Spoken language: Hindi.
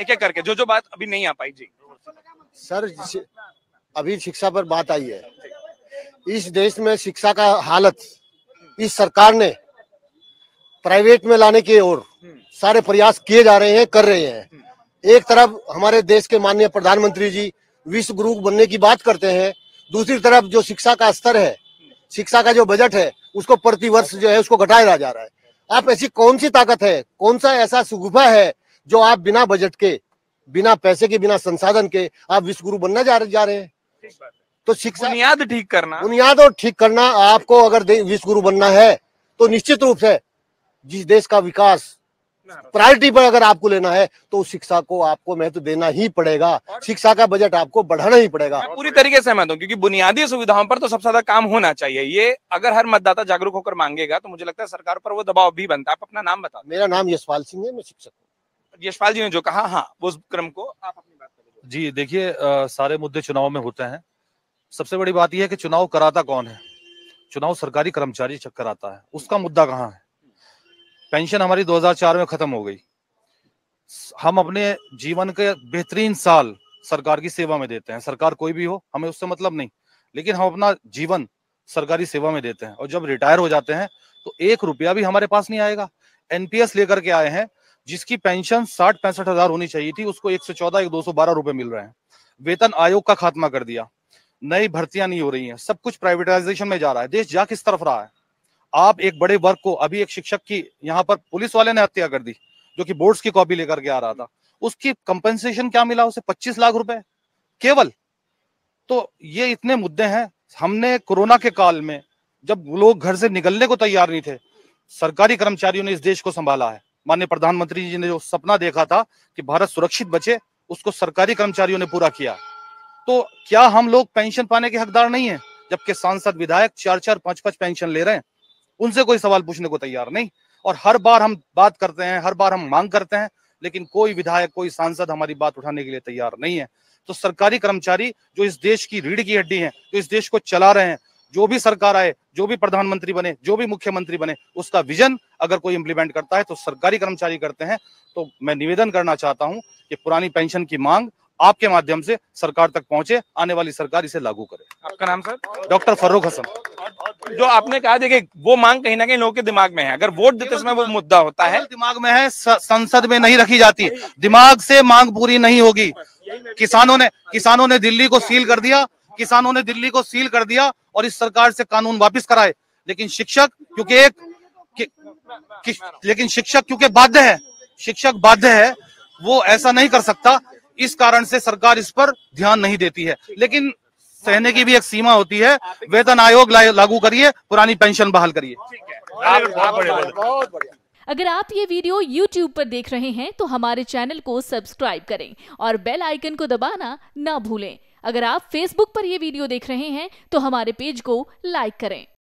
एक एक करके जो बात अभी नहीं आ पाई। जी सर, अभी शिक्षा पर बात आई है। इस देश में शिक्षा का हालत इस सरकार ने प्राइवेट में लाने की ओर सारे प्रयास किए जा रहे हैं, कर रहे हैं। एक तरफ हमारे देश के माननीय प्रधानमंत्री जी विश्व गुरु बनने की बात करते हैं, दूसरी तरफ जो शिक्षा का स्तर है, शिक्षा का जो बजट है, उसको प्रति वर्ष जो है उसको घटाया जा रहा है। आप ऐसी कौन सी ताकत है, कौन सा ऐसा सुगुफा है जो आप बिना बजट के, बिना पैसे के, बिना संसाधन के आप विश्व गुरु बनना जा रहे हैं? तो शिक्षा बुनियाद ठीक करना, बुनियाद और ठीक करना, आपको अगर विश्व गुरु बनना है तो निश्चित रूप से जिस देश का विकास प्रायोरिटी पर अगर आपको लेना है तो शिक्षा को आपको महत्व देना ही पड़ेगा, शिक्षा का बजट आपको बढ़ाना ही पड़ेगा। मैं पूरी तरीके से सहमत हूं, क्योंकि बुनियादी सुविधाओं पर तो सबसे ज्यादा काम होना चाहिए। ये अगर हर मतदाता जागरूक होकर मांगेगा तो मुझे लगता है सरकार पर वो दबाव भी बनता है। आप अपना नाम बता। मेरा नाम यशपाल सिंह है, मैं शिक्षक हूँ। यशपाल जी ने जो कहा, हाँ, वो क्रम को आप अपनी बात करें। जी देखिए, सारे मुद्दे चुनाव में होते हैं। सबसे बड़ी बात यह है कि चुनाव कराता कौन है? चुनाव सरकारी कर्मचारी कराता है। उसका मुद्दा कहाँ है? पेंशन हमारी 2004 में खत्म हो गई। हम अपने जीवन के बेहतरीन साल सरकार की सेवा में देते हैं। सरकार कोई भी हो, हमें उससे मतलब नहीं, लेकिन हम अपना जीवन सरकारी सेवा में देते हैं और जब रिटायर हो जाते हैं तो 1 रुपया भी हमारे पास नहीं आएगा। एनपीएस लेकर के आए हैं, जिसकी पेंशन 60-65 हजार होनी चाहिए थी, उसको 114 या 212 रुपए मिल रहे हैं। वेतन आयोग का खात्मा कर दिया, नई भर्तियां नहीं हो रही हैं, सब कुछ प्राइवेटाइजेशन में जा रहा है। देश जा किस तरफ रहा है? आप एक बड़े वर्ग को, अभी एक शिक्षक की यहाँ पर पुलिस वाले ने हत्या कर दी, जो कि बोर्ड्स की कॉपी लेकर के आ रहा था। उसकी कंपेंसेशन क्या मिला उसे? 25 लाख रुपए केवल। तो ये इतने मुद्दे हैं। हमने कोरोना के काल में जब लोग घर से निकलने को तैयार नहीं थे, सरकारी कर्मचारियों ने इस देश को संभाला है। माननीय प्रधानमंत्री जी ने जो सपना देखा था कि भारत सुरक्षित बचे, उसको सरकारी कर्मचारियों ने पूरा किया। तो क्या हम लोग पेंशन पाने के हकदार नहीं है? जबकि सांसद विधायक 4-4, 5-5 पेंशन ले रहे हैं, उनसे कोई सवाल पूछने को तैयार नहीं। और हर बार हम बात करते हैं, हर बार हम मांग करते हैं, लेकिन कोई विधायक, कोई सांसद हमारी बात उठाने के लिए तैयार नहीं है। तो सरकारी कर्मचारी जो इस देश की रीढ़ की हड्डी हैं, जो इस देश को चला रहे हैं, जो भी सरकार आए, जो भी प्रधानमंत्री बने, जो भी मुख्यमंत्री बने, उसका विजन अगर कोई इंप्लीमेंट करता है तो सरकारी कर्मचारी करते हैं। तो मैं निवेदन करना चाहता हूं कि पुरानी पेंशन की मांग आपके माध्यम से सरकार तक पहुंचे, आने वाली सरकार इसे लागू करे। आपका नाम सर? डॉक्टर फर्रुख हसन। जो आपने कहा, देखिए, वो मांग कहीं ना कहीं लोगों के दिमाग में है, अगर वोट देते समय वो मुद्दा होता है, दिमाग में है, संसद में नहीं रखी जाती। दिमाग से मांग पूरी नहीं होगी। किसानों ने दिल्ली को सील कर दिया, किसानों ने दिल्ली को सील कर दिया और इस सरकार से कानून वापस कराए, लेकिन शिक्षक क्योंकि बाध्य है, शिक्षक बाध्य है, वो ऐसा नहीं कर सकता। इस कारण से सरकार इस पर ध्यान नहीं देती है, लेकिन सहने की भी एक सीमा होती है। वेतन आयोग लागू करिए, पुरानी पेंशन बहाल करिए। अगर आप ये वीडियो YouTube पर देख रहे हैं तो हमारे चैनल को सब्सक्राइब करें और बेल आइकन को दबाना ना भूलें। अगर आप Facebook पर ये वीडियो देख रहे हैं तो हमारे पेज को लाइक करें।